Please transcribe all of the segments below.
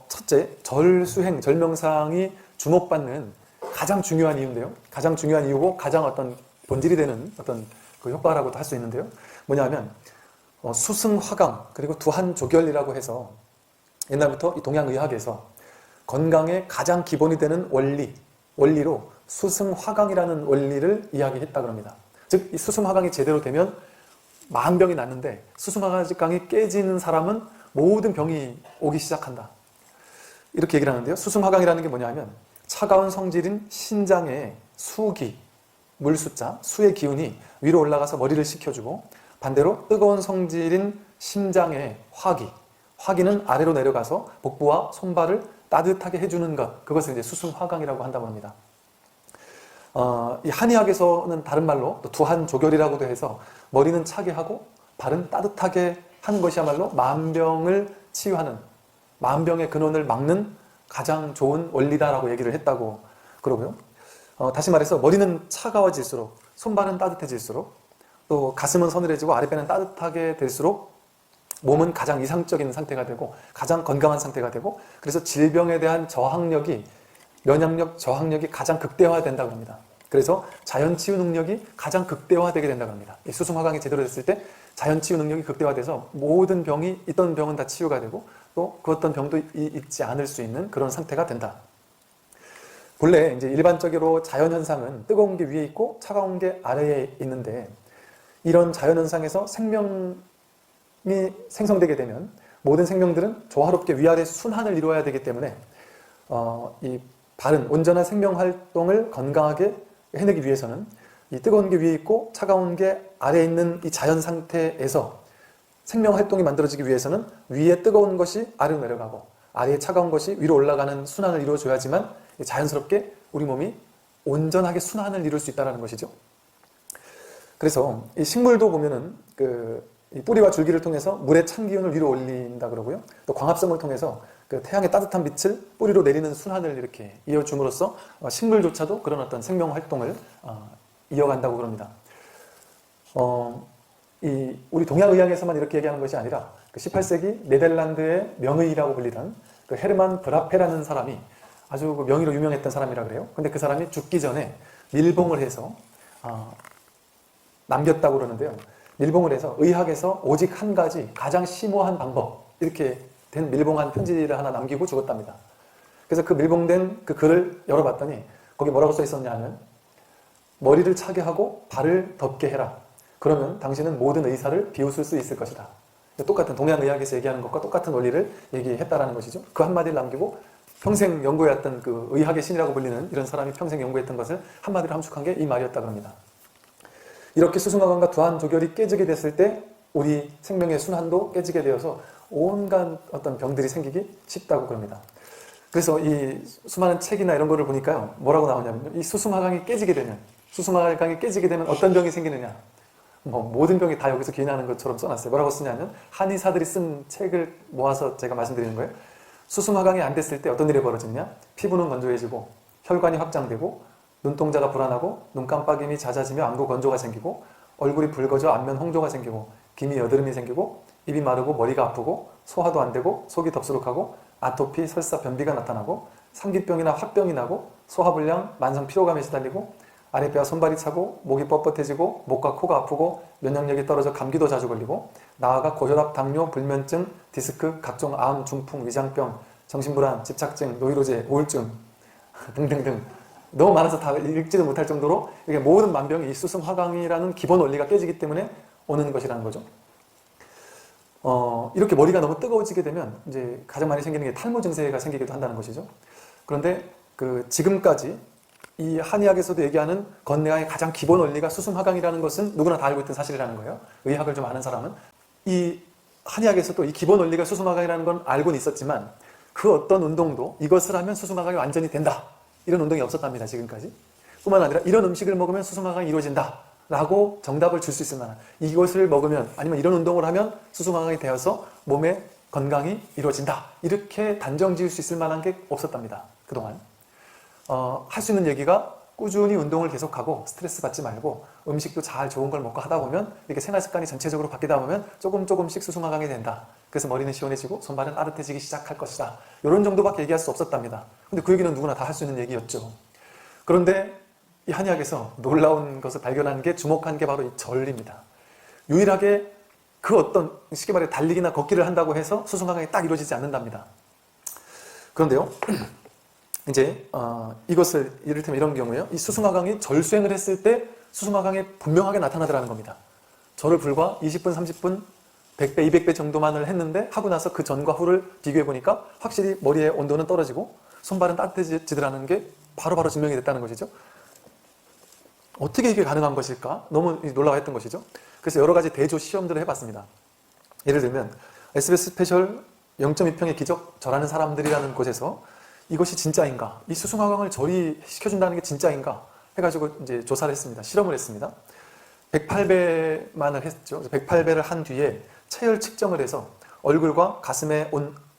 첫째, 절수행, 절명상이 주목받는 가장 중요한 이유인데요. 가장 중요한 이유고 가장 어떤 본질이 되는 어떤 그 효과라고도 할 수 있는데요. 뭐냐면 수승화강 그리고 두한조결이라고 해서 옛날부터 이 동양의학에서 건강의 가장 기본이 되는 원리로 수승화강이라는 원리를 이야기했다 그럽니다. 즉, 이 수승화강이 제대로 되면 만병이 낫는데 수승화강이 깨지는 사람은 모든 병이 오기 시작한다. 이렇게 얘기를 하는데요. 수승화강이라는 게 뭐냐면 차가운 성질인 신장의 수기, 물수자, 수의 기운이 위로 올라가서 머리를 식혀주고 반대로 뜨거운 성질인 심장의 화기는 아래로 내려가서 복부와 손발을 따뜻하게 해주는 것, 그것을 이제 수승화강이라고 한다고 합니다. 이 한의학에서는 다른 말로 또 두한조결이라고도 해서 머리는 차게 하고 발은 따뜻하게 하는 것이야말로 만병을 치유하는, 만병의 근원을 막는 가장 좋은 원리다라고 얘기를 했다고 그러고요. 다시 말해서 머리는 차가워질수록, 손발은 따뜻해질수록, 또 가슴은 서늘해지고 아랫배는 따뜻하게 될수록 몸은 가장 이상적인 상태가 되고 가장 건강한 상태가 되고, 그래서 질병에 대한 저항력이, 면역력 저항력이 가장 극대화된다고 합니다. 그래서 자연치유 능력이 가장 극대화되게 된다고 합니다. 이 수승화강이 제대로 됐을 때 자연치유 능력이 극대화돼서 모든 병이, 있던 병은 다 치유가 되고 또 그 어떤 병도 있지 않을 수 있는 그런 상태가 된다. 본래 이제 일반적으로 자연현상은 뜨거운 게 위에 있고 차가운 게 아래에 있는데, 이런 자연현상에서 생명이 생성되게 되면 모든 생명들은 조화롭게 위아래 순환을 이루어야 되기 때문에 이 바른 온전한 생명활동을 건강하게 해내기 위해서는 이 뜨거운 게 위에 있고 차가운 게 아래에 있는 이 자연 상태에서 생명활동이 만들어지기 위해서는 위에 뜨거운 것이 아래로 내려가고 아래에 차가운 것이 위로 올라가는 순환을 이루어줘야지만 자연스럽게 우리 몸이 온전하게 순환을 이룰 수 있다는 것이죠. 그래서 이 식물도 보면은 이 뿌리와 줄기를 통해서 물의 찬 기운을 위로 올린다 그러고요. 또 광합성을 통해서 그 태양의 따뜻한 빛을 뿌리로 내리는 순환을 이렇게 이어줌으로써 식물조차도 그런 어떤 생명 활동을 이어간다고 그럽니다. 우리 동양의학에서만 이렇게 얘기하는 것이 아니라 그 18세기 네덜란드의 명의라고 불리던 그 헤르만 브라페라는 사람이 아주 그 명의로 유명했던 사람이라 그래요. 근데 그 사람이 죽기 전에 밀봉을 해서 남겼다고 그러는데요. 밀봉을 해서 의학에서 오직 한 가지 가장 심오한 방법, 이렇게 된 밀봉한 편지를 하나 남기고 죽었답니다. 그래서 그 밀봉된 그 글을 열어봤더니 거기 뭐라고 써 있었냐면, 머리를 차게 하고 발을 덥게 해라. 그러면 당신은 모든 의사를 비웃을 수 있을 것이다. 똑같은 동양의학에서 얘기하는 것과 똑같은 원리를 얘기했다라는 것이죠. 그 한마디를 남기고 평생 연구해왔던 그 의학의 신이라고 불리는 이런 사람이 평생 연구했던 것을 한마디로 함축한 게 이 말이었다 그럽니다. 이렇게 수승화강과 두한조결이 깨지게 됐을 때 우리 생명의 순환도 깨지게 되어서 온갖 어떤 병들이 생기기 쉽다고 그럽니다. 그래서 이 수많은 책이나 이런 거를 보니까요, 뭐라고 나오냐면, 이 수승화강이 깨지게 되면 어떤 병이 생기느냐, 모든 병이 다 여기서 기인하는 것처럼 써놨어요. 뭐라고 쓰냐면, 한의사들이 쓴 책을 모아서 제가 말씀드리는 거예요. 수승화강이 안 됐을 때 어떤 일이 벌어지냐, 피부는 건조해지고 혈관이 확장되고 눈동자가 불안하고 눈 깜빡임이 잦아지며 안구 건조가 생기고 얼굴이 붉어져 안면 홍조가 생기고 기미 여드름이 생기고 입이 마르고 머리가 아프고 소화도 안 되고 속이 덥수룩하고 아토피, 설사, 변비가 나타나고 상기병이나 화병이 나고 소화불량, 만성 피로감에 시달리고 아랫배와 손발이 차고 목이 뻣뻣해지고 목과 코가 아프고 면역력이 떨어져 감기도 자주 걸리고 나아가 고혈압, 당뇨, 불면증, 디스크, 각종 암, 중풍, 위장병, 정신불안, 집착증, 노이로제, 우울증 등등등 너무 많아서 다 읽지도 못할 정도로 이게 모든 만병이 이 수승화강이라는 기본 원리가 깨지기 때문에 오는 것이라는 거죠. 이렇게 머리가 너무 뜨거워지게 되면 이제 가장 많이 생기는 게 탈모 증세가 생기기도 한다는 것이죠. 그런데 지금까지 이 한의학에서도 얘기하는 건강의 가장 기본 원리가 수승화강이라는 것은 누구나 다 알고 있던 사실이라는 거예요. 의학을 좀 아는 사람은. 이 한의학에서도 이 기본 원리가 수승화강이라는 건 알고는 있었지만 그 어떤 운동도 이것을 하면 수승화강이 완전히 된다, 이런 운동이 없었답니다. 지금까지. 뿐만 아니라 이런 음식을 먹으면 수승화강이 이루어진다 라고 정답을 줄 수 있을 만한, 이것을 먹으면 아니면 이런 운동을 하면 수승화강이 되어서 몸의 건강이 이루어진다, 이렇게 단정 지을 수 있을 만한 게 없었답니다. 그동안. 할 수 있는 얘기가 꾸준히 운동을 계속하고 스트레스 받지 말고 음식도 잘 좋은 걸 먹고 하다 보면 이렇게 생활 습관이 전체적으로 바뀌다 보면 조금씩 수승화강이 된다. 그래서 머리는 시원해지고 손발은 따뜻해지기 시작할 것이다. 이런 정도밖에 얘기할 수 없었답니다. 근데 그 얘기는 누구나 다 할 수 있는 얘기였죠. 그런데 이 한의학에서 놀라운 것을 발견한 게, 주목한 게 바로 이 절입니다. 유일하게 그 어떤 쉽게 말해 달리기나 걷기를 한다고 해서 수승화강이 딱 이루어지지 않는답니다. 그런데요, 이제 이것을 이를테면 이런 경우에요. 이 수승화강이 절수행을 했을 때 수승화강이 분명하게 나타나더라는 겁니다. 절을 불과 20분, 30분, 100배, 200배 정도만을 했는데 하고 나서 그 전과 후를 비교해 보니까 확실히 머리의 온도는 떨어지고 손발은 따뜻해지더라는 게 바로바로 증명이 됐다는 것이죠. 어떻게 이게 가능한 것일까? 너무 놀라워했던 것이죠. 그래서 여러 가지 대조 시험들을 해봤습니다. 예를 들면 SBS 스페셜 0.2평의 기적 절하는 사람들이라는 곳에서 이것이 진짜인가? 이 수승화강을 절이 시켜준다는 게 진짜인가? 해가지고 이제 조사를 했습니다. 실험을 했습니다. 108배만을 했죠. 108배를 한 뒤에 체열 측정을 해서 얼굴과 가슴의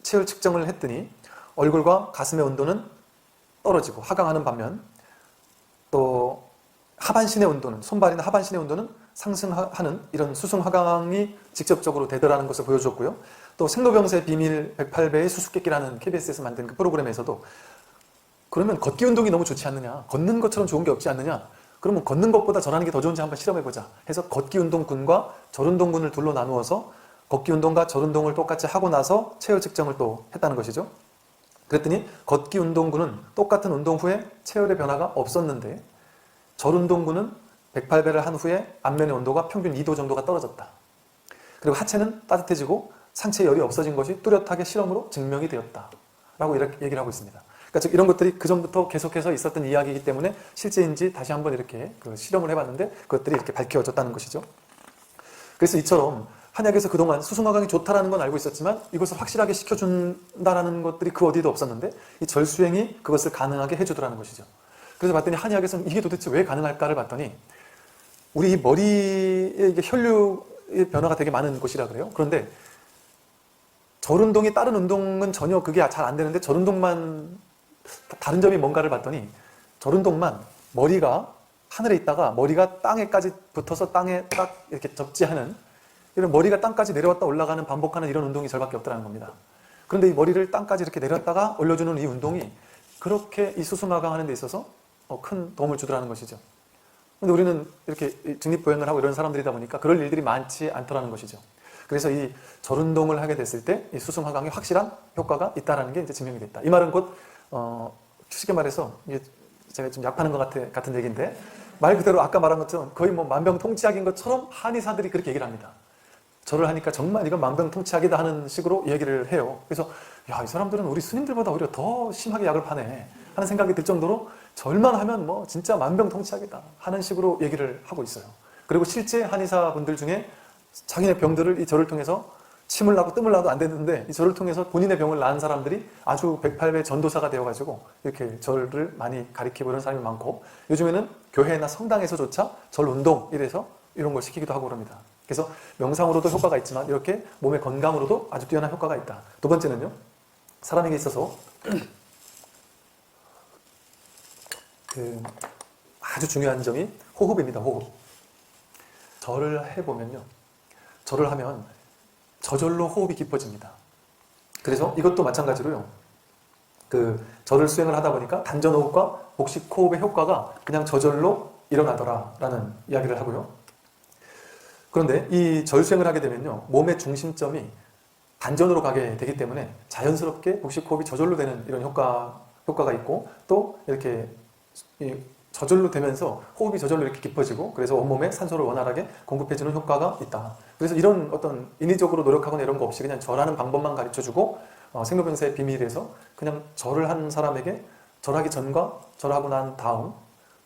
체열 측정을 했더니 얼굴과 가슴의 온도는 떨어지고 하강하는 반면 또 하반신의 온도는, 손발이나 하반신의 온도는 상승하는 이런 수승화강이 직접적으로 되더라는 것을 보여줬고요. 또 생로병사의 비밀 108배의 수수께끼라는 KBS에서 만든 그 프로그램에서도 그러면 걷기 운동이 너무 좋지 않느냐, 걷는 것처럼 좋은 게 없지 않느냐, 그러면 걷는 것보다 절하는 게 더 좋은지 한번 실험해보자 해서 걷기 운동군과 절 운동군을 둘로 나누어서 걷기 운동과 절 운동을 똑같이 하고 나서 체열 측정을 또 했다는 것이죠. 그랬더니 걷기 운동군은 똑같은 운동 후에 체열의 변화가 없었는데 절 운동군은 108배를 한 후에 안면의 온도가 평균 2도 정도가 떨어졌다. 그리고 하체는 따뜻해지고 상체 열이 없어진 것이 뚜렷하게 실험으로 증명이 되었다. 라고 이렇게 얘기를 하고 있습니다. 그러니까 즉 이런 것들이 그 전부터 계속해서 있었던 이야기이기 때문에 실제인지 다시 한번 이렇게 실험을 해봤는데 그것들이 이렇게 밝혀졌다는 것이죠. 그래서 이처럼 한약에서 그동안 수승화강이 좋다라는 건 알고 있었지만 이것을 확실하게 시켜준다라는 것들이 그 어디도 없었는데 이 절수행이 그것을 가능하게 해주더라는 것이죠. 그래서 봤더니 한의학에서는 이게 도대체 왜 가능할까를 봤더니 우리 이 머리에 혈류의 변화가 되게 많은 곳이라 그래요. 그런데 절운동이 다른 운동은 전혀 그게 잘 안 되는데 절운동만 다른 점이 뭔가를 봤더니 절운동만 머리가 하늘에 있다가 머리가 땅에까지 붙어서 땅에 딱 이렇게 접지하는 이런 머리가 땅까지 내려왔다 올라가는 반복하는 이런 운동이 절밖에 없더라는 겁니다. 그런데 이 머리를 땅까지 이렇게 내렸다가 올려주는 이 운동이 그렇게 이 수승화강 하는 데 있어서 큰 도움을 주더라는 것이죠. 근데 우리는 이렇게 직립보행을 하고 이런 사람들이다 보니까 그럴 일들이 많지 않더라는 것이죠. 그래서 이 절운동을 하게 됐을 때 이 수승화강이 확실한 효과가 있다는 게 이제 증명이 됐다. 이 말은 곧 쉽게 말해서 이게 제가 좀 약하는 것 같은 얘기인데 말 그대로 아까 말한 것처럼 거의 뭐 만병통치약인 것처럼 한의사들이 그렇게 얘기를 합니다. 절을 하니까 정말 이건 만병통치약이다 하는 식으로 얘기를 해요. 그래서 야, 이 사람들은 우리 스님들보다 오히려 더 심하게 약을 파네 하는 생각이 들 정도로 절만 하면 뭐 진짜 만병통치약이다 하는 식으로 얘기를 하고 있어요. 그리고 실제 한의사분들 중에 자기네 병들을 이 절을 통해서 침을 나고 뜸을 나도 안 됐는데 이 절을 통해서 본인의 병을 낳은 사람들이 아주 108배 전도사가 되어가지고 이렇게 절을 많이 가리키고 이런 사람이 많고 요즘에는 교회나 성당에서조차 절 운동 이래서 이런 걸 시키기도 하고 그럽니다. 그래서 명상으로도 효과가 있지만 이렇게 몸의 건강으로도 아주 뛰어난 효과가 있다. 두 번째는요, 사람에게 있어서 아주 중요한 점이 호흡입니다. 호흡. 절을 해보면요, 절을 하면 저절로 호흡이 깊어집니다. 그래서 이것도 마찬가지로요, 절을 수행을 하다 보니까 단전호흡과 복식호흡의 효과가 그냥 저절로 일어나더라라는 이야기를 하고요. 그런데 이 절수행을 하게 되면요, 몸의 중심점이 단전으로 가게 되기 때문에 자연스럽게 복식호흡이 저절로 되는 이런 효과가 있고 또 이렇게 저절로 되면서 호흡이 저절로 이렇게 깊어지고 그래서 온몸에 산소를 원활하게 공급해주는 효과가 있다. 그래서 이런 어떤 인위적으로 노력하거나 이런 거 없이 그냥 절하는 방법만 가르쳐주고 생로병사의 비밀에서 그냥 절을 한 사람에게 절하기 전과 절하고 난 다음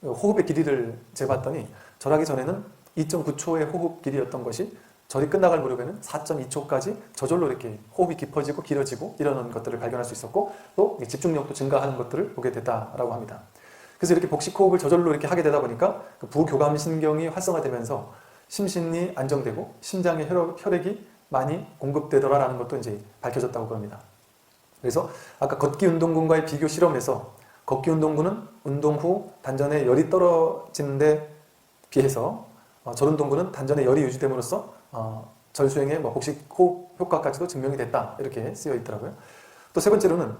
호흡의 길이를 재봤더니 절하기 전에는 2.9초의 호흡 길이였던 것이 절이 끝나갈 무렵에는 4.2초까지 저절로 이렇게 호흡이 깊어지고 길어지고 이런 것들을 발견할 수 있었고 또 집중력도 증가하는 것들을 보게 됐다라고 합니다. 그래서 이렇게 복식호흡을 저절로 이렇게 하게 되다 보니까 그 부교감신경이 활성화되면서 심신이 안정되고 심장에 혈액이 많이 공급되더라라는 것도 이제 밝혀졌다고 그럽니다. 그래서 아까 걷기 운동군과의 비교 실험에서 걷기 운동군은 운동 후 단전에 열이 떨어지는 데 비해서 절 운동군은 단전에 열이 유지됨으로써 절수행의 뭐 복식 호흡 효과까지도 증명이 됐다 이렇게 쓰여 있더라고요. 또 세 번째로는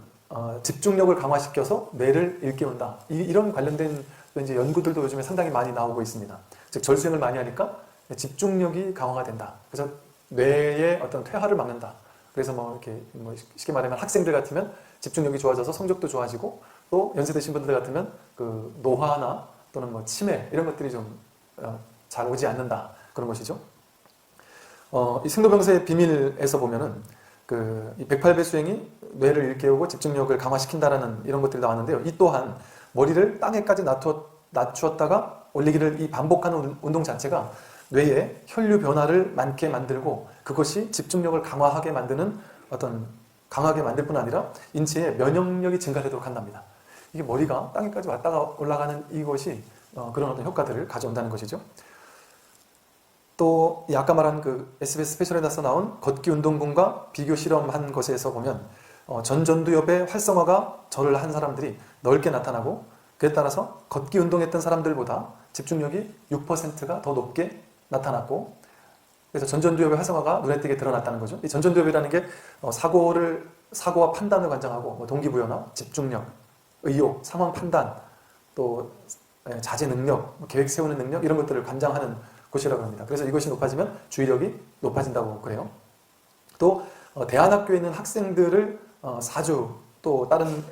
집중력을 강화시켜서 뇌를 일깨운다. 이런 관련된 이제 연구들도 요즘에 상당히 많이 나오고 있습니다. 즉 절수행을 많이 하니까 집중력이 강화가 된다. 그래서 뇌의 어떤 퇴화를 막는다. 그래서 뭐 이렇게 뭐 쉽게 말하면 학생들 같으면 집중력이 좋아져서 성적도 좋아지고, 또 연세 드신 분들 같으면 그 노화나 또는 뭐 치매 이런 것들이 좀 잘 오지 않는다 그런 것이죠. 이 승도병사의 비밀에서 보면은 이 108배 수행이 뇌를 일깨우고 집중력을 강화시킨다라는 이런 것들이 나왔는데요. 이 또한 머리를 땅에까지 낮추었다가 올리기를 이 반복하는 운동 자체가 뇌에 혈류 변화를 많게 만들고, 그것이 집중력을 강화하게 만드는 강하게 만들 뿐 아니라 인체의 면역력이 증가되도록 한답니다. 이게 머리가 땅에까지 왔다가 올라가는 이것이 그런 어떤 효과들을 가져온다는 것이죠. 또 아까 말한 그 SBS 스페셜에서 나온 걷기 운동군과 비교 실험한 것에서 보면 전전두엽의 활성화가 절을 한 사람들이 넓게 나타나고, 그에 따라서 걷기 운동했던 사람들보다 집중력이 6%가 더 높게 나타났고, 그래서 전전두엽의 활성화가 눈에 띄게 드러났다는 거죠. 이 전전두엽이라는 게 사고와 판단을 관장하고 뭐 동기부여나 집중력, 의욕, 상황 판단, 또 자제 능력, 계획 세우는 능력 이런 것들을 관장하는 곳이라고 합니다. 그래서 이것이 높아지면 주의력이 높아진다고 그래요. 또 대안학교에 있는 학생들을 4주, 또 다른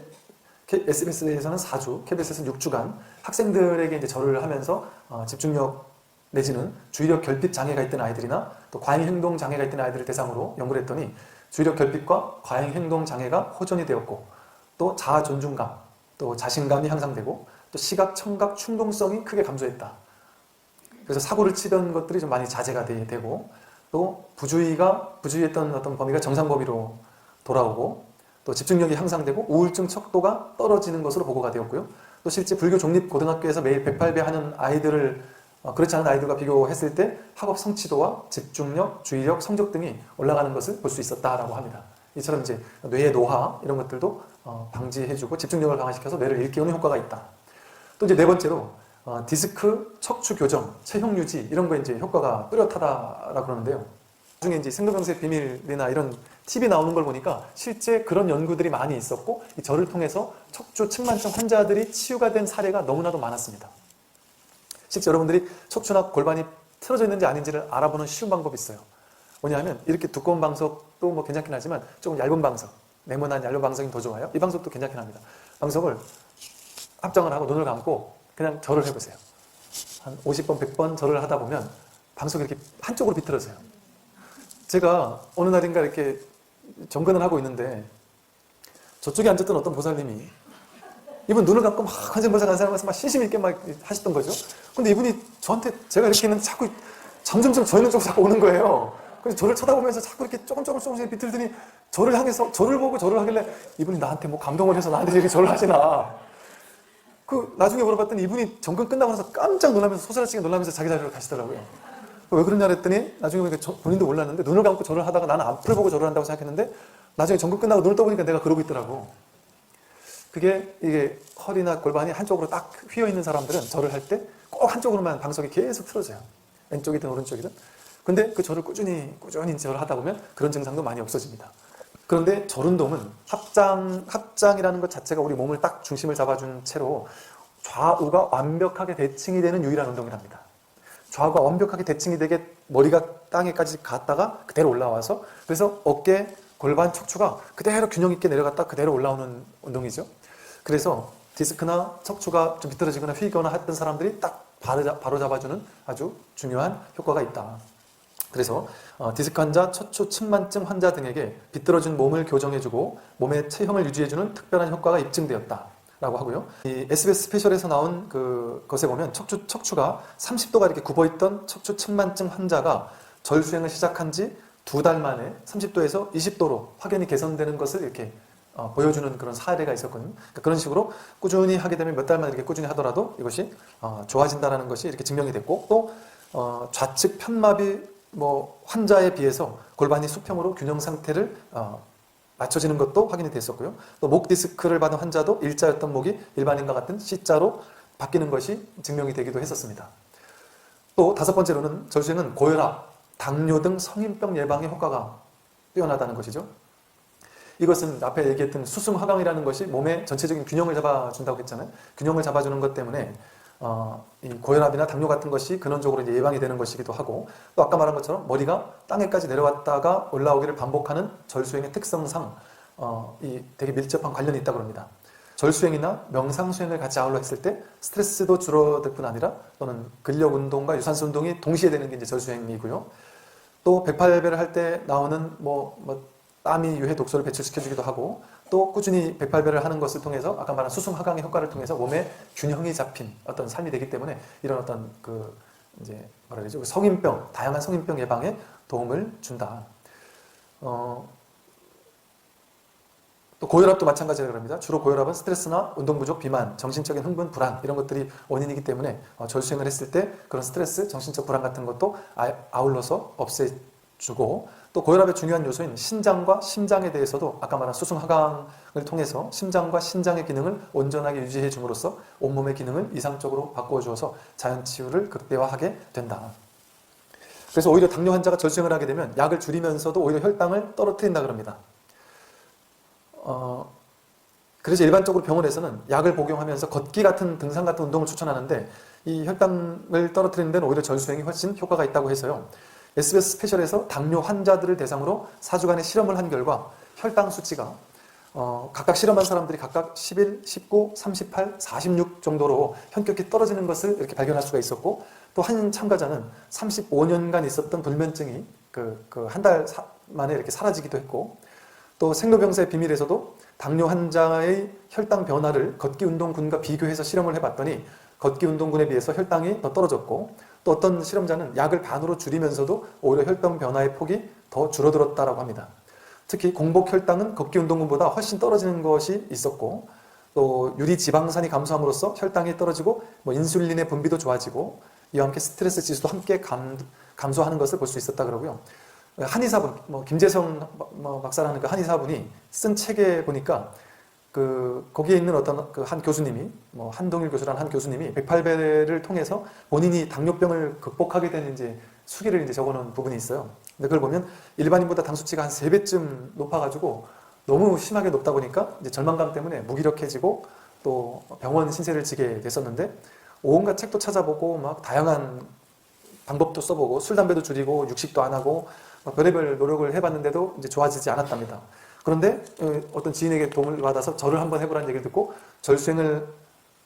SBS에서는 4주, KBS에서는 6주간 학생들에게 이제 절을 하면서 집중력 내지는 주의력 결핍 장애가 있던 아이들이나 또 과잉 행동 장애가 있던 아이들을 대상으로 연구를 했더니 주의력 결핍과 과잉 행동 장애가 호전이 되었고, 또 자아 존중감, 또 자신감이 향상되고, 또 시각, 청각, 충동성이 크게 감소했다. 그래서 사고를 치던 것들이 좀 많이 자제가 되고, 또 부주의했던 어떤 범위가 정상 범위로 돌아오고, 또 집중력이 향상되고 우울증 척도가 떨어지는 것으로 보고가 되었고요. 또 실제 불교 종립 고등학교에서 매일 108배 하는 아이들을 그렇지 않은 아이들과 비교했을 때 학업 성취도와 집중력, 주의력, 성적 등이 올라가는 것을 볼 수 있었다라고 합니다. 이처럼 이제 뇌의 노화 이런 것들도 방지해주고 집중력을 강화시켜서 뇌를 일깨우는 효과가 있다. 또 이제 네 번째로 디스크, 척추 교정, 체형 유지 이런 거에 이제 효과가 뚜렷하다라고 그러는데요. 나중에 이제 생도병사의 비밀이나 이런 TV 나오는 걸 보니까 실제 그런 연구들이 많이 있었고, 이 절을 통해서 척추 측만증 환자들이 치유가 된 사례가 너무나도 많았습니다. 실제 여러분들이 척추나 골반이 틀어져 있는지 아닌지를 알아보는 쉬운 방법이 있어요. 뭐냐면 이렇게 두꺼운 방석도 뭐 괜찮긴 하지만 조금 얇은 방석, 네모난 얇은 방석이 더 좋아요. 이 방석도 괜찮긴 합니다. 방석을 합장을 하고 눈을 감고 그냥 절을 해보세요. 한 50번, 100번 절을 하다 보면 방석이 이렇게 한쪽으로 비틀어져요. 제가 어느 날인가 이렇게 정근을 하고 있는데 저쪽에 앉았던 어떤 보살님이 이분 눈을 감고 막 환생하면서 막 신심 있게 막 하시던 거죠. 근데 이분이 저한테 제가 이렇게 있는데 자꾸 점점점 저 있는 쪽으로 자꾸 오는 거예요. 그래서 저를 쳐다보면서 자꾸 이렇게 조금씩 비틀더니 저를 향해서 저를 보고 절을 하길래 이분이 나한테 뭐 감동을 해서 나한테 이렇게 절을 하시나. 나중에 물어봤더니 이분이 정근 끝나고 나서 깜짝 놀라면서 소스라치게 놀라면서 자기 자리로 가시더라고요. 왜 그러냐 그랬더니 나중에 보니까 본인도 몰랐는데 눈을 감고 절을 하다가 나는 앞을 보고 절을 한다고 생각했는데 나중에 정근 끝나고 눈을 떠보니까 내가 그러고 있더라고. 이게 허리나 골반이 한쪽으로 딱 휘어있는 사람들은 절을 할 때 꼭 한쪽으로만 방석이 계속 틀어져요. 왼쪽이든 오른쪽이든. 근데 그 절을 꾸준히 절을 하다 보면 그런 증상도 많이 없어집니다. 그런데 절운동은 합장이라는 것 자체가 우리 몸을 딱 중심을 잡아준 채로 좌우가 완벽하게 대칭이 되는 유일한 운동이랍니다. 좌우가 완벽하게 대칭이 되게 머리가 땅에까지 갔다가 그대로 올라와서, 그래서 어깨, 골반, 척추가 그대로 균형 있게 내려갔다 그대로 올라오는 운동이죠. 그래서 디스크나 척추가 좀 비틀어지거나 휘거나 했던 사람들이 딱 바로 잡아주는 아주 중요한 효과가 있다. 그래서 디스크 환자, 척추 측만증 환자 등에게 비틀어진 몸을 교정해주고 몸의 체형을 유지해주는 특별한 효과가 입증되었다 라고 하고요. 이 SBS 스페셜에서 나온 것에 보면 척추가 30도가 이렇게 굽어있던 척추 측만증 환자가 절수행을 시작한 지 2달 만에 30도에서 20도로 확연히 개선되는 것을 이렇게 보여주는 그런 사례가 있었거든요. 그러니까 그런 식으로 꾸준히 하게 되면 몇 달만 이렇게 꾸준히 하더라도 이것이 좋아진다는 것이 이렇게 증명이 됐고, 또 좌측 편마비 환자에 비해서 골반이 수평으로 균형 상태를 맞춰지는 것도 확인이 됐었고요. 또 목 디스크를 받은 환자도 일자였던 목이 일반인과 같은 C자로 바뀌는 것이 증명이 되기도 했었습니다. 또 5번째로는 절수행은 고혈압, 당뇨 등 성인병 예방에 효과가 뛰어나다는 것이죠. 이것은 앞에 얘기했던 수승화강이라는 것이 몸의 전체적인 균형을 잡아준다고 했잖아요. 균형을 잡아주는 것 때문에 이 고혈압이나 당뇨 같은 것이 근원적으로 이제 예방이 되는 것이기도 하고, 또 아까 말한 것처럼 머리가 땅에까지 내려왔다가 올라오기를 반복하는 절수행의 특성상 이 되게 밀접한 관련이 있다고 합니다. 절수행이나 명상수행을 같이 아울러 했을 때 스트레스도 줄어들 뿐 아니라 또는 근력 운동과 유산소 운동이 동시에 되는 게 이제 절수행이고요. 또 108배를 할 때 나오는 땀이 유해 독소를 배출시켜주기도 하고, 또 꾸준히 108배를 하는 것을 통해서 아까 말한 수승하강의 효과를 통해서 몸에 균형이 잡힌 어떤 삶이 되기 때문에 이런 어떤 이제 뭐라 그러죠? 성인병, 다양한 성인병 예방에 도움을 준다. 또 고혈압도 마찬가지라고 합니다. 주로 고혈압은 스트레스나 운동 부족, 비만, 정신적인 흥분, 불안 이런 것들이 원인이기 때문에 절수행을 했을 때 그런 스트레스, 정신적 불안 같은 것도 아울러서 없애주고, 또 고혈압의 중요한 요소인 신장과 심장에 대해서도 아까 말한 수승하강을 통해서 심장과 신장의 기능을 온전하게 유지해 줌으로써 온몸의 기능을 이상적으로 바꾸어 주어서 자연 치유를 극대화하게 된다. 그래서 오히려 당뇨 환자가 절수행을 하게 되면 약을 줄이면서도 오히려 혈당을 떨어뜨린다 그럽니다. 그래서 일반적으로 병원에서는 약을 복용하면서 걷기 같은 등산 같은 운동을 추천하는데, 이 혈당을 떨어뜨리는 데는 오히려 절수행이 훨씬 효과가 있다고 해서요. SBS 스페셜에서 당뇨 환자들을 대상으로 4주간의 실험을 한 결과 혈당 수치가 각각 실험한 사람들이 각각 11, 19, 38, 46 정도로 현격히 떨어지는 것을 이렇게 발견할 수가 있었고, 또 한 참가자는 35년간 있었던 불면증이 한 달 만에 이렇게 사라지기도 했고, 또 생로병사의 비밀에서도 당뇨 환자의 혈당 변화를 걷기 운동군과 비교해서 실험을 해봤더니 걷기 운동군에 비해서 혈당이 더 떨어졌고, 또 어떤 실험자는 약을 반으로 줄이면서도 오히려 혈당 변화의 폭이 더 줄어들었다고 합니다. 특히 공복 혈당은 걷기 운동군보다 훨씬 떨어지는 것이 있었고, 또 유리 지방산이 감소함으로써 혈당이 떨어지고 인슐린의 분비도 좋아지고, 이와 함께 스트레스 지수도 함께 감소하는 것을 볼 수 있었다 그러고요. 한의사분, 김재성 박사라는 그 한의사분이 쓴 책에 보니까 거기에 있는 어떤 한 교수님이, 한동일 교수라는 한 교수님이 108배를 통해서 본인이 당뇨병을 극복하게 된 이제 수기를 이제 적어놓은 부분이 있어요. 근데 그걸 보면 일반인보다 당 수치가 한 3배쯤 높아가지고 너무 심하게 높다 보니까 이제 절망감 때문에 무기력해지고 또 병원 신세를 지게 됐었는데, 온갖 책도 찾아보고 막 다양한 방법도 써보고 술, 담배도 줄이고 육식도 안 하고 별의별 노력을 해봤는데도 이제 좋아지지 않았답니다. 그런데 어떤 지인에게 도움을 받아서 절을 한번 해보라는 얘기를 듣고 절수행을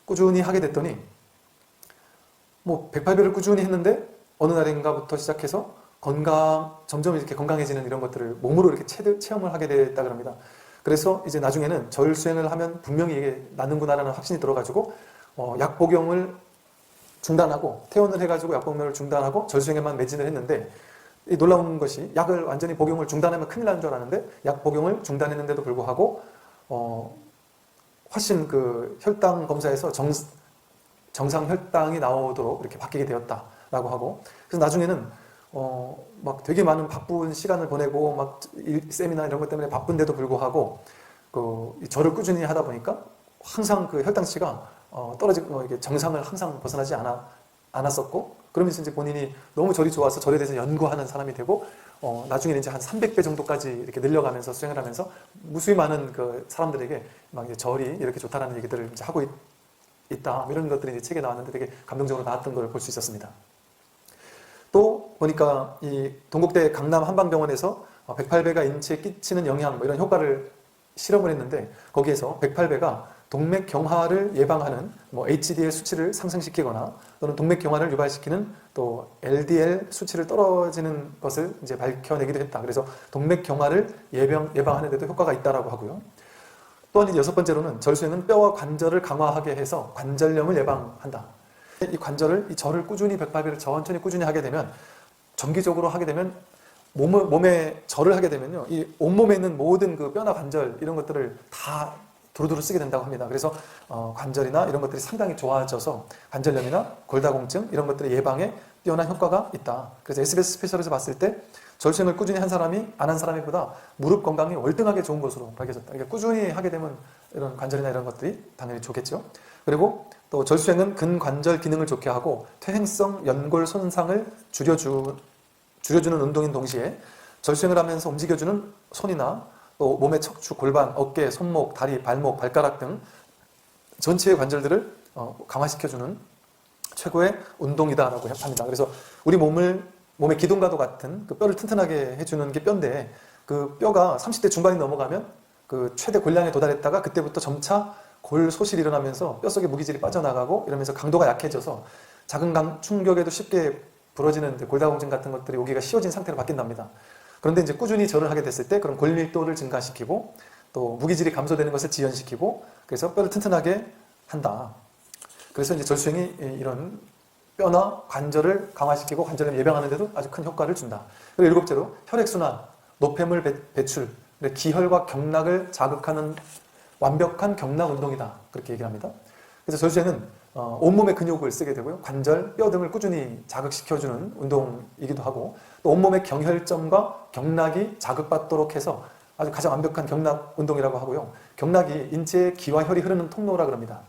꾸준히 하게 됐더니 108배를 꾸준히 했는데 어느 날인가부터 시작해서 점점 이렇게 건강해지는 이런 것들을 몸으로 이렇게 체험을 하게 됐다 그럽니다. 그래서 이제 나중에는 절수행을 하면 분명히 이게 낫는구나라는 확신이 들어가지고 약 복용을 중단하고 퇴원을 해가지고 약 복용을 중단하고 절수행에만 매진을 했는데, 이 놀라운 것이 약을 완전히 복용을 중단하면 큰일 나는 줄 알았는데 약 복용을 중단했는데도 불구하고 훨씬 혈당 검사에서 정상 혈당이 나오도록 이렇게 바뀌게 되었다라고 하고, 그래서 나중에는 막 되게 많은 바쁜 시간을 보내고 막 세미나 이런 것 때문에 바쁜데도 불구하고 절을 꾸준히 하다 보니까 항상 혈당치가 떨어지고 이게 정상을 항상 벗어나지 않았었고, 그러면서 이제 본인이 너무 절이 좋아서 절에 대해서 연구하는 사람이 되고, 나중에는 이제 한 300배 정도까지 이렇게 늘려가면서 수행을 하면서 무수히 많은 사람들에게 막 이제 절이 이렇게 좋다라는 얘기들을 이제 하고 있다. 이런 것들이 이제 책에 나왔는데 되게 감동적으로 나왔던 걸 볼 수 있었습니다. 또 보니까 이 동국대 강남 한방병원에서 108배가 인체에 끼치는 영향 이런 효과를 실험을 했는데, 거기에서 108배가 동맥경화를 예방하는 HDL 수치를 상승시키거나 또는 동맥경화를 유발시키는 또 LDL 수치를 떨어지는 것을 이제 밝혀내기도 했다. 그래서 동맥경화를 예방하는 데도 효과가 있다라고 하고요. 또한 이제 6번째로는 절수행은 뼈와 관절을 강화하게 해서 관절염을 예방한다. 이 절을 꾸준히 108배를 천천히 꾸준히 하게 되면, 정기적으로 하게 되면 몸에 절을 하게 되면요, 이 온몸에 있는 모든 뼈나 관절 이런 것들을 다 두루두루 쓰게 된다고 합니다. 그래서 관절이나 이런 것들이 상당히 좋아져서 관절염이나 골다공증 이런 것들의 예방에 뛰어난 효과가 있다. 그래서 SBS 스페셜에서 봤을 때 절수행을 꾸준히 한 사람이 안 한 사람보다 무릎 건강이 월등하게 좋은 것으로 밝혀졌다. 그러니까 꾸준히 하게 되면 이런 관절이나 이런 것들이 당연히 좋겠죠. 그리고 또 절수행은 근관절 기능을 좋게 하고 퇴행성 연골 손상을 줄여주는 줄여주는 운동인 동시에 절수행을 하면서 움직여주는 손이나 또 몸의 척추, 골반, 어깨, 손목, 다리, 발목, 발가락 등 전체의 관절들을 강화시켜주는 최고의 운동이다라고 합니다. 그래서 우리 몸의 기둥과도 같은 그 뼈를 튼튼하게 해주는 게 뼈인데, 그 뼈가 30대 중반이 넘어가면 그 최대 골량에 도달했다가 그때부터 점차 골 소실이 일어나면서 뼛속에 무기질이 빠져나가고 이러면서 강도가 약해져서 작은 충격에도 쉽게 부러지는 골다공증 같은 것들이 오기가 쉬워진 상태로 바뀐답니다. 그런데 이제 꾸준히 절을 하게 됐을 때 그런 골 밀도를 증가시키고 또 무기질이 감소되는 것을 지연시키고 그래서 뼈를 튼튼하게 한다. 그래서 이제 절수행이 이런 뼈나 관절을 강화시키고 관절염 예방하는 데도 아주 큰 효과를 준다. 그리고 일곱째로 혈액순환, 노폐물 배출, 기혈과 경락을 자극하는 완벽한 경락 운동이다. 그렇게 얘기를 합니다. 그래서 절수행은 온몸의 근육을 쓰게 되고요. 관절, 뼈 등을 꾸준히 자극시켜주는 운동이기도 하고 또 온몸의 경혈점과 경락이 자극받도록 해서 아주 가장 완벽한 경락 운동이라고 하고요. 경락이 인체의 기와 혈이 흐르는 통로라 그럽니다.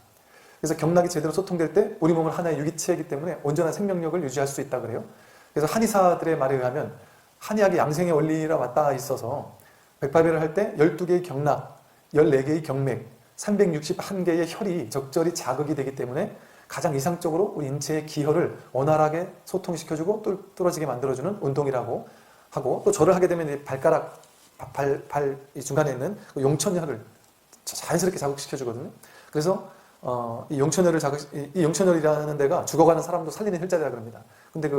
그래서 경락이 제대로 소통될 때 우리 몸은 하나의 유기체이기 때문에 온전한 생명력을 유지할 수 있다 그래요. 그래서 한의사들의 말에 의하면 한의학의 양생의 원리라 맞닿아 있어서 백발배를 할 때 12개의 경락, 14개의 경맥, 361개의 혈이 적절히 자극이 되기 때문에 가장 이상적으로 우리 인체의 기혈을 원활하게 소통시켜주고 뚫어지게 만들어주는 운동이라고 하고 또 절을 하게 되면 발가락, 발 중간에 있는 용천혈을 자연스럽게 자극시켜주거든요. 그래서 이 용천혈이라는 데가 죽어가는 사람도 살리는 혈자리라 그럽니다. 근데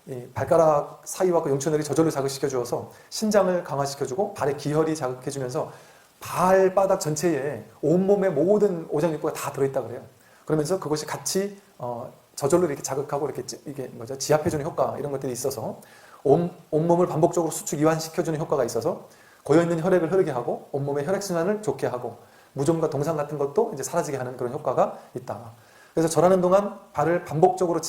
이 발가락 사이와 그 용천혈이 저절로 자극시켜 주어서 신장을 강화시켜주고 발의 기혈이 자극해주면서 발바닥 전체에 온몸의 모든 오장육부가 다 들어있다 그래요. 그러면서 그것이 같이 저절로 이렇게 자극하고 이게 지압해주는 효과 이런 것들이 있어서 온몸을 반복적으로 수축 이완시켜주는 효과가 있어서 고여있는 혈액을 흐르게 하고 온몸의 혈액순환을 좋게 하고 무좀과 동상 같은 것도 이제 사라지게 하는 그런 효과가 있다. 그래서 절하는 동안 발을 반복적으로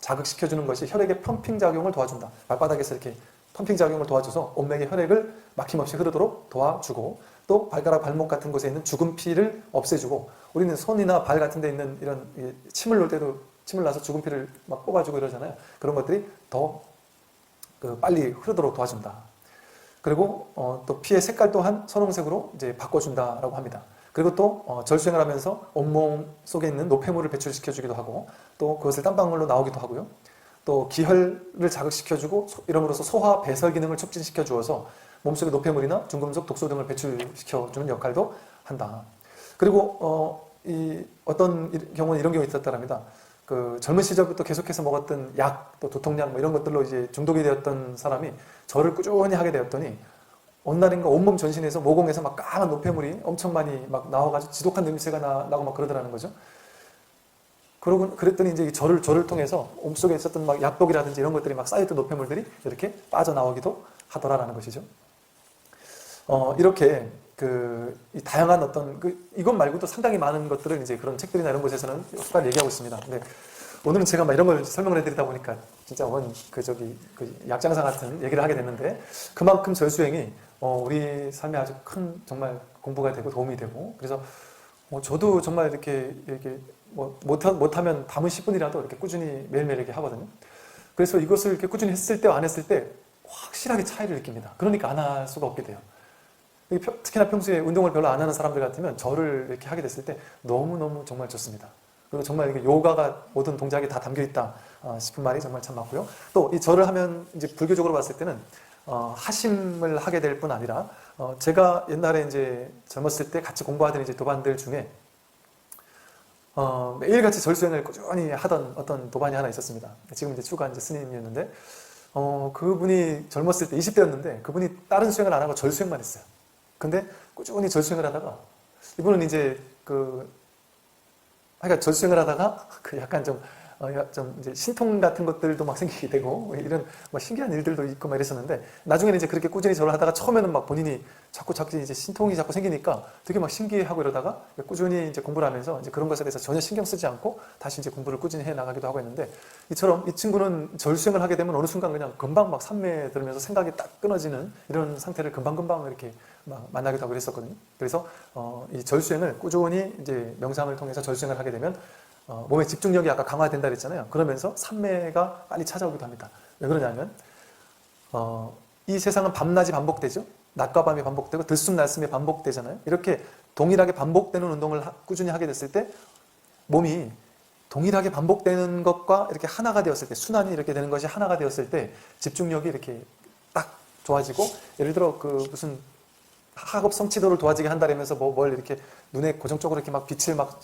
자극시켜주는 것이 혈액의 펌핑 작용을 도와준다. 발바닥에서 이렇게 펌핑 작용을 도와줘서 온맥의 혈액을 막힘없이 흐르도록 도와주고 또 발가락, 발목 같은 곳에 있는 죽은 피를 없애주고 우리는 손이나 발 같은 데 있는 이런 침을 놓을 때도 침을 놔서 죽은 피를 막 뽑아주고 이러잖아요. 그런 것들이 더 빨리 흐르도록 도와준다. 그리고 또 피의 색깔 또한 선홍색으로 이제 바꿔준다라고 합니다. 그리고 또 절수행을 하면서 온몸 속에 있는 노폐물을 배출시켜주기도 하고 또 그것을 땀방울로 나오기도 하고요. 또 기혈을 자극시켜주고 이러므로써 소화 배설 기능을 촉진시켜 주어서 몸속의 노폐물이나 중금속, 독소 등을 배출시켜주는 역할도 한다. 그리고 어떤 경우는 이런 경우가 있었다랍니다. 그 젊은 시절부터 계속해서 먹었던 약, 또 도통약 이런 것들로 이제 중독이 되었던 사람이 절을 꾸준히 하게 되었더니 어느 날인가 온몸 전신에서 모공에서 막 까만 노폐물이 엄청 많이 막 나와가지고 지독한 냄새가 나고 막 그러더라는 거죠. 그랬더니 이제 절을 통해서 몸속에 있었던 막 약독이라든지 이런 것들이 막 쌓였던 노폐물들이 이렇게 빠져나오기도 하더라라는 것이죠. 이렇게 이 다양한 이것 말고도 상당히 많은 것들을 이제 그런 책들이나 이런 곳에서는 효과를 얘기하고 있습니다. 근데 오늘은 제가 막 이런 걸 설명을 해드리다 보니까 진짜 약장사 같은 얘기를 하게 됐는데 그만큼 절수행이 우리 삶에 아주 큰 정말 공부가 되고 도움이 되고 그래서 저도 정말 이렇게 못하면 밤은 10분이라도 이렇게 꾸준히 매일매일 이렇게 하거든요. 그래서 이것을 이렇게 꾸준히 했을 때와 안 했을 때 확실하게 차이를 느낍니다. 그러니까 안 할 수가 없게 돼요. 특히나 평소에 운동을 별로 안 하는 사람들 같으면 절을 이렇게 하게 됐을 때 너무너무 정말 좋습니다. 그리고 정말 이게 요가가 모든 동작이 다 담겨 있다 싶은 말이 정말 참 맞고요. 또 이 절을 하면 이제 불교적으로 봤을 때는 하심을 하게 될 뿐 아니라 제가 옛날에 이제 젊었을 때 같이 공부하던 이제 도반들 중에 매일같이 절수행을 꾸준히 하던 어떤 도반이 하나 있었습니다. 지금 이제 추가 이제 스님이었는데 그분이 젊었을 때 20대였는데 그분이 다른 수행을 안 하고 절수행만 했어요. 근데 꾸준히 절수행을 하다가 이분은 이제 절수행을 하다가 약간 좀 이제 신통 같은 것들도 막 생기게 되고 이런 신기한 일들도 있고 막 이랬었는데 나중에는 이제 그렇게 꾸준히 절을 하다가 처음에는 막 본인이 자꾸 이제 신통이 자꾸 생기니까 되게 막 신기해하고 이러다가 꾸준히 이제 공부를 하면서 이제 그런 것에 대해서 전혀 신경 쓰지 않고 다시 이제 공부를 꾸준히 해 나가기도 하고 했는데 이처럼 이 친구는 절수행을 하게 되면 어느 순간 그냥 금방 막 산매에 들면서 생각이 딱 끊어지는 이런 상태를 금방금방 이렇게 막 만나기도 하고 그랬었거든요. 그래서 이 절수행을 꾸준히 이제 명상을 통해서 절수행을 하게 되면 몸의 집중력이 아까 강화된다 그랬잖아요. 그러면서 산매가 빨리 찾아오기도 합니다. 왜 그러냐면 이 세상은 밤낮이 반복되죠. 낮과 밤이 반복되고 들숨날숨이 반복되잖아요. 이렇게 동일하게 반복되는 운동을 꾸준히 하게 됐을 때 몸이 동일하게 반복되는 것과 이렇게 하나가 되었을 때, 순환이 이렇게 되는 것이 하나가 되었을 때 집중력이 이렇게 딱 좋아지고, 예를 들어 그 무슨 학업 성취도를 도와지게 한다면서 뭘 이렇게 눈에 고정적으로 이렇게 막 빛을 막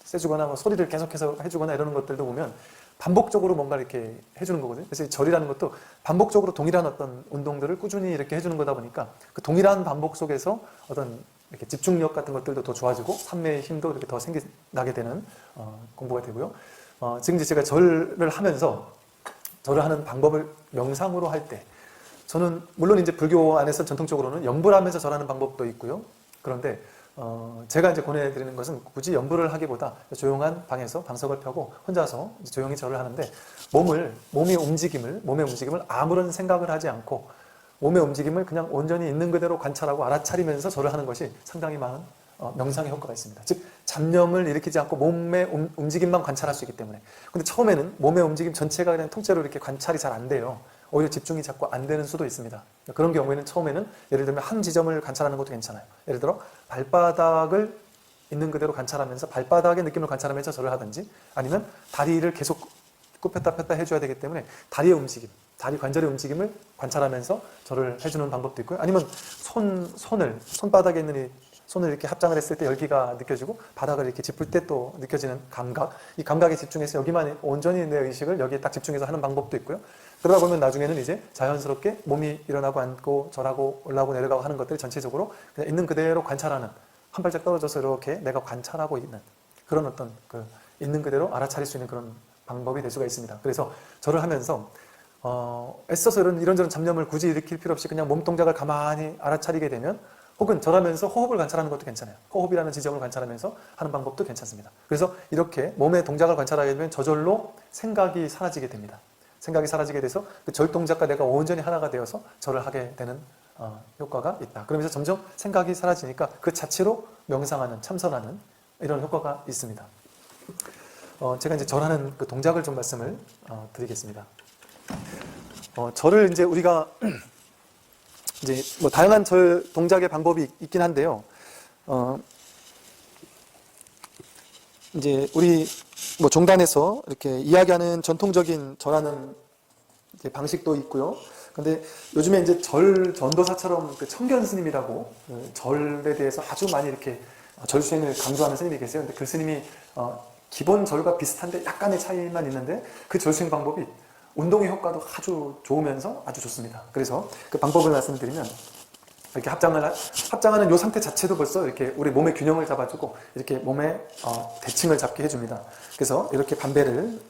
쐬주거나 뭐 소리를 계속해서 해주거나 이러는 것들도 보면 반복적으로 뭔가 이렇게 해주는 거거든요. 그래서 절이라는 것도 반복적으로 동일한 어떤 운동들을 꾸준히 이렇게 해주는 거다 보니까 그 동일한 반복 속에서 어떤 이렇게 집중력 같은 것들도 더 좋아지고 삶의 힘도 이렇게 더 생겨나게 되는 공부가 되고요. 지금 이제 제가 절을 하면서 절을 하는 방법을 명상으로 할 때, 저는 물론 이제 불교 안에서 전통적으로는 염불 하면서 절하는 방법도 있고요. 그런데 제가 이제 권해드리는 것은 굳이 염불을 하기보다 조용한 방에서 방석을 펴고 혼자서 조용히 절을 하는데, 몸의 움직임을 아무런 생각을 하지 않고 몸의 움직임을 그냥 온전히 있는 그대로 관찰하고 알아차리면서 절을 하는 것이 상당히 많은 명상의 효과가 있습니다. 즉 잡념을 일으키지 않고 몸의 움직임만 관찰할 수 있기 때문에. 근데 처음에는 몸의 움직임 전체가 그냥 통째로 이렇게 관찰이 잘 안 돼요. 오히려 집중이 자꾸 안 되는 수도 있습니다. 그런 경우에는 처음에는 예를 들면 한 지점을 관찰하는 것도 괜찮아요. 예를 들어 발바닥을 있는 그대로 관찰하면서 발바닥의 느낌을 관찰하면서 절을 하든지, 아니면 다리를 계속 굽혔다 폈다 해줘야 되기 때문에 다리의 움직임, 다리 관절의 움직임을 관찰하면서 절을 해주는 방법도 있고요. 아니면 손바닥에 있는 이 손을 이렇게 합장을 했을 때 열기가 느껴지고 바닥을 이렇게 짚을 때 또 느껴지는 감각, 이 감각에 집중해서 여기만 온전히 내 의식을 여기에 딱 집중해서 하는 방법도 있고요. 그러다 보면 나중에는 이제 자연스럽게 몸이 일어나고 앉고 절하고 올라오고 내려가고 하는 것들을 전체적으로 그냥 있는 그대로 관찰하는, 한 발짝 떨어져서 이렇게 내가 관찰하고 있는 그런 어떤 그 있는 그대로 알아차릴 수 있는 그런 방법이 될 수가 있습니다. 그래서 절을 하면서 애써서 이런저런 잡념을 굳이 일으킬 필요 없이 그냥 몸 동작을 가만히 알아차리게 되면, 혹은 절하면서 호흡을 관찰하는 것도 괜찮아요. 호흡이라는 지점을 관찰하면서 하는 방법도 괜찮습니다. 그래서 이렇게 몸의 동작을 관찰하게 되면 저절로 생각이 사라지게 됩니다. 생각이 사라지게 돼서 그 절 동작과 내가 온전히 하나가 되어서 절을 하게 되는 효과가 있다. 그러면서 점점 생각이 사라지니까 그 자체로 명상하는, 참선하는 이런 효과가 있습니다. 제가 이제 절하는 그 동작을 좀 말씀을 드리겠습니다. 절을 이제 우리가 이제 뭐 다양한 절 동작의 방법이 있긴 한데요. 이제 우리 뭐 종단에서 이렇게 이야기하는 전통적인 절하는 이제 방식도 있고요. 근데 요즘에 이제 절 전도사처럼 그 청견 스님이라고 그 절에 대해서 아주 많이 이렇게 절 수행을 강조하는 스님이 계세요. 근데 그 스님이 기본 절과 비슷한데 약간의 차이만 있는데 그 절 수행 방법이 운동의 효과도 아주 좋으면서 아주 좋습니다. 그래서 그 방법을 말씀드리면, 이렇게 합장하는 요 상태 자체도 벌써 이렇게 우리 몸의 균형을 잡아주고 이렇게 몸의 대칭을 잡게 해줍니다. 그래서 이렇게 반배를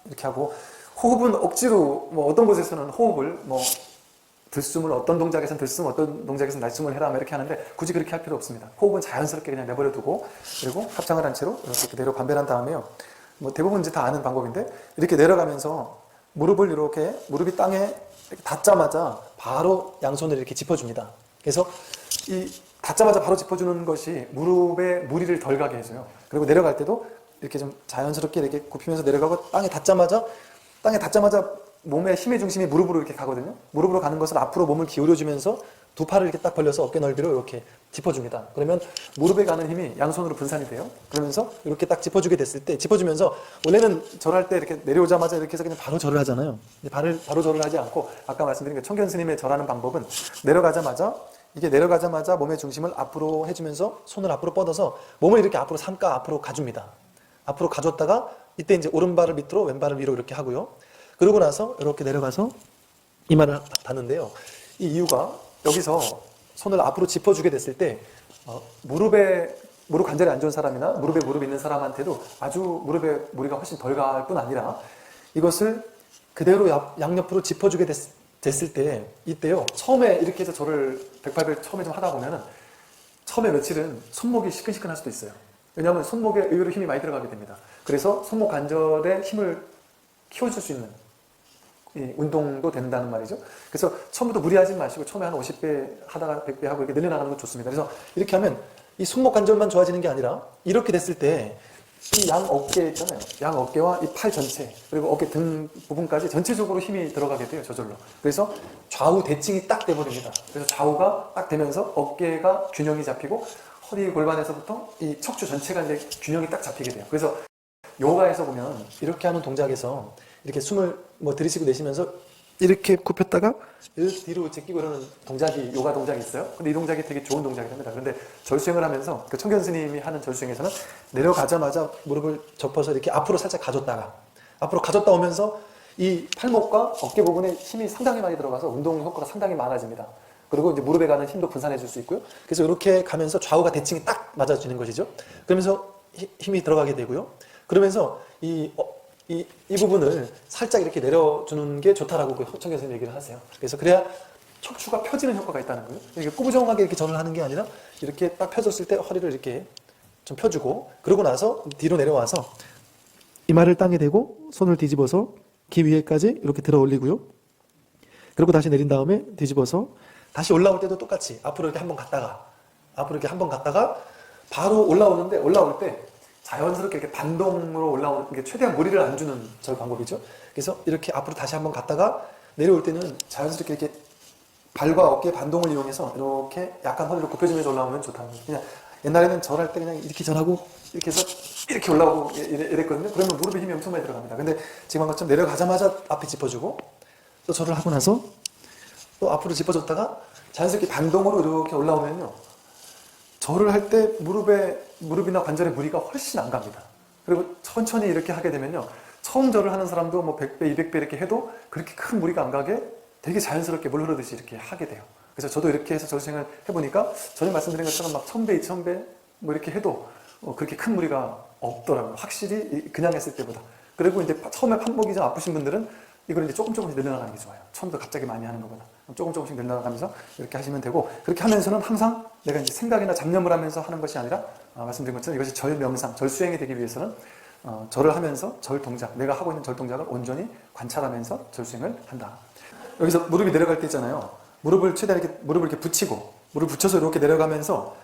이렇게 하고, 호흡은 억지로 뭐 어떤 곳에서는 호흡을 뭐 들숨을 어떤 동작에서는 들숨, 어떤 동작에서는 날숨을 해라 이렇게 하는데 굳이 그렇게 할 필요 없습니다. 호흡은 자연스럽게 그냥 내버려 두고, 그리고 합장을 한 채로 이렇게 그대로 반배를 한 다음에요. 뭐 대부분 이제 다 아는 방법인데, 이렇게 내려가면서 무릎을 이렇게, 무릎이 땅에 닿자마자 바로 양손을 이렇게 짚어줍니다. 그래서 이 닿자마자 바로 짚어주는 것이 무릎에 무리를 덜 가게 해줘요. 그리고 내려갈 때도 이렇게 좀 자연스럽게 이렇게 굽히면서 내려가고, 땅에 닿자마자 몸의 힘의 중심이 무릎으로 이렇게 가거든요. 무릎으로 가는 것을 앞으로 몸을 기울여주면서 두 팔을 이렇게 딱 벌려서 어깨 넓이로 이렇게 짚어줍니다. 그러면 무릎에 가는 힘이 양손으로 분산이 돼요. 그러면서 이렇게 딱 짚어주게 됐을 때, 짚어주면서 원래는 절할 때 이렇게 내려오자마자 이렇게 해서 그냥 바로 절을 하잖아요. 바로 절을 하지 않고, 아까 말씀드린 그 청견 스님의 절하는 방법은 내려가자마자 몸의 중심을 앞으로 해주면서 손을 앞으로 뻗어서 몸을 이렇게 앞으로 삼가 앞으로 가줍니다. 앞으로 가줬다가 이때 이제 오른발을 밑으로 왼발을 위로 이렇게 하고요. 그러고 나서 이렇게 내려가서 이마를 닿는데요. 이 이유가, 여기서 손을 앞으로 짚어주게 됐을 때 무릎 관절이 안 좋은 사람이나 무릎에 무릎이 있는 사람한테도 아주 무릎에 무리가 훨씬 덜 갈 뿐 아니라, 이것을 그대로 양옆으로 짚어주게 됐을 때, 이때요, 처음에 이렇게 해서 저를 108배 처음에 좀 하다 보면은 처음에 며칠은 손목이 시큰시큰할 수도 있어요. 왜냐하면 손목에 의외로 힘이 많이 들어가게 됩니다. 그래서 손목 관절에 힘을 키워줄 수 있는 이 운동도 된다는 말이죠. 그래서 처음부터 무리하지 마시고 처음에 한 50배 하다가 100배 하고 이렇게 늘려나가는 건 좋습니다. 그래서 이렇게 하면 이 손목 관절만 좋아지는 게 아니라, 이렇게 됐을 때 이 양 어깨 있잖아요. 양 어깨와 이 팔 전체, 그리고 어깨 등 부분까지 전체적으로 힘이 들어가게 돼요, 저절로. 그래서 좌우 대칭이 딱 돼버립니다. 그래서 좌우가 딱 되면서 어깨가 균형이 잡히고 허리 골반에서부터 이 척추 전체가 이제 균형이 딱 잡히게 돼요. 그래서 요가에서 보면 이렇게 하는 동작에서 이렇게 숨을 뭐 들이쉬고 내쉬면서 이렇게 굽혔다가 이렇게 뒤로 제끼고 이러는 동작이 요가 동작이 있어요. 근데 이 동작이 되게 좋은 동작이랍니다. 그런데 절수행을 하면서 그 청견 스님이 하는 절수행에서는 내려가자마자 무릎을 접어서 이렇게 앞으로 살짝 가졌다가 앞으로 가졌다 오면서 이 팔목과 어깨 부분에 힘이 상당히 많이 들어가서 운동 효과가 상당히 많아집니다. 그리고 이제 무릎에 가는 힘도 분산해 줄 수 있고요. 그래서 이렇게 가면서 좌우가 대칭이 딱 맞아지는 것이죠. 그러면서 힘이 들어가게 되고요. 그러면서 이 부분을 살짝 이렇게 내려주는 게 좋다라고 그 청견 선생님 얘기를 하세요. 그래서 그래야 척추가 펴지는 효과가 있다는 거예요. 이렇게 꾸부정하게 이렇게 절을 하는 게 아니라 이렇게 딱 펴졌을 때 허리를 이렇게 좀 펴주고, 그러고 나서 뒤로 내려와서 이마를 땅에 대고 손을 뒤집어서 귀 위에까지 이렇게 들어 올리고요. 그리고 다시 내린 다음에 뒤집어서 다시 올라올 때도 똑같이 앞으로 이렇게 한번 갔다가 바로 올라오는데, 올라올 때 자연스럽게 이렇게 반동으로 올라오는 게 최대한 무리를 안 주는 저 방법이죠. 그래서 이렇게 앞으로 다시 한번 갔다가 내려올 때는 자연스럽게 이렇게 발과 어깨 반동을 이용해서 이렇게 약간 허리를 굽혀주면서 올라오면 좋다는 거예요. 그냥 옛날에는 절할 때 그냥 이렇게 절하고 이렇게 해서 이렇게 올라오고 이랬거든요. 그러면 무릎에 힘이 엄청 많이 들어갑니다. 근데 지금 한 것처럼 내려가자마자 앞에 짚어주고 또 절을 하고 나서 또 앞으로 짚어줬다가 자연스럽게 반동으로 이렇게 올라오면요, 절을 할 때 무릎이나 관절의 무리가 훨씬 안 갑니다. 그리고 천천히 이렇게 하게 되면요, 처음 절을 하는 사람도 뭐 100배, 200배 이렇게 해도 그렇게 큰 무리가 안 가게 되게 자연스럽게 물 흐르듯이 이렇게 하게 돼요. 그래서 저도 이렇게 해서 절수행을 해보니까 전에 말씀드린 것처럼 막 1000배, 2000배 뭐 이렇게 해도 그렇게 큰 무리가 없더라고요. 확실히 그냥 했을 때보다. 그리고 이제 처음에 팔목이 좀 아프신 분들은 이걸 이제 조금씩 늘려나가는 게 좋아요. 처음부터 갑자기 많이 하는 것보다 조금씩 늘려나가면서 이렇게 하시면 되고, 그렇게 하면서는 항상 내가 이제 생각이나 잡념을 하면서 하는 것이 아니라 말씀드린 것처럼 이것이 절명상, 절수행이 되기 위해서는 절을 하면서 절 동작, 내가 하고 있는 절 동작을 온전히 관찰하면서 절수행을 한다. 여기서 무릎이 내려갈 때 있잖아요. 무릎을 최대한 이렇게 무릎을 이렇게 붙이고 무릎 붙여서 이렇게 내려가면서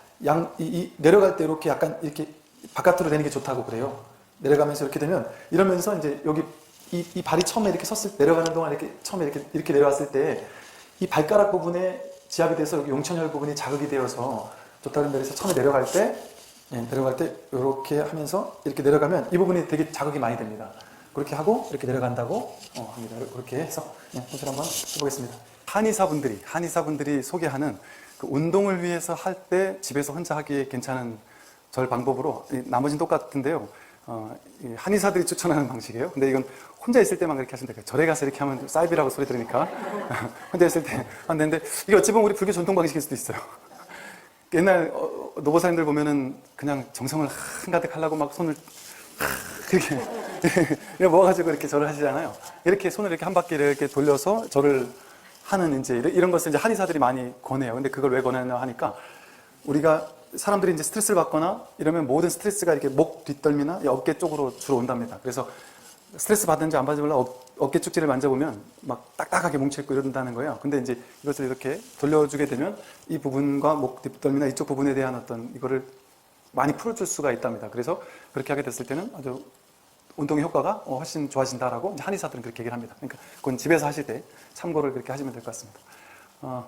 내려갈 때 이렇게 약간 이렇게 바깥으로 되는 게 좋다고 그래요. 내려가면서 이렇게 되면 이러면서 이제 여기 이 발이 처음에 이렇게 내려가는 동안 이렇게 처음에 이렇게 내려왔을 때 이 발가락 부분에 지압이 돼서 여기 용천혈 부분이 자극이 되어서 좋다는 데서 처음에 내려갈 때 이렇게 하면서 이렇게 내려가면 이 부분이 되게 자극이 많이 됩니다. 그렇게 하고 이렇게 내려간다고 합니다. 그렇게 해서 연습을 한번 해보겠습니다. 한의사분들이 소개하는 그 운동을 위해서 할 때 집에서 혼자 하기에 괜찮은 절 방법으로, 나머지는 똑같은데요. 한의사들이 추천하는 방식이에요. 근데 이건 혼자 있을 때만 그렇게 하시면 돼요. 절에 가서 이렇게 하면 사이비라고 소리 들으니까 혼자 있을 때 안 되는데, 이게 어찌 보면 우리 불교 전통 방식일 수도 있어요. 옛날 노보사님들 보면은 그냥 정성을 한가득 하려고 막 손을 그렇게 모아가지고 이렇게 절을 하시잖아요. 이렇게 손을 이렇게 한 바퀴를 이렇게 돌려서 절을 하는 이제 이런 것을 이제 한의사들이 많이 권해요. 근데 그걸 왜 권하냐 하니까, 우리가 사람들이 이제 스트레스를 받거나 이러면 모든 스트레스가 이렇게 목 뒷덜미나 어깨 쪽으로 주로 온답니다. 그래서 스트레스 받는지 안 받는지 몰라 어깨 쪽지를 만져보면 막 딱딱하게 뭉쳐있고 이런다는 거예요. 근데 이제 이것을 이렇게 돌려주게 되면 이 부분과 목 뒷덜미나 이쪽 부분에 대한 어떤 이거를 많이 풀어줄 수가 있답니다. 그래서 그렇게 하게 됐을 때는 아주 운동의 효과가 훨씬 좋아진다라고 한의사들은 그렇게 얘기를 합니다. 그러니까 그건 집에서 하실 때 참고를 그렇게 하시면 될 것 같습니다.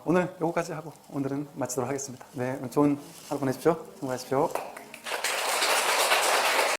오늘 요거까지 하고 오늘은 마치도록 하겠습니다. 네, 좋은 하루 보내십시오. 수고하십시오.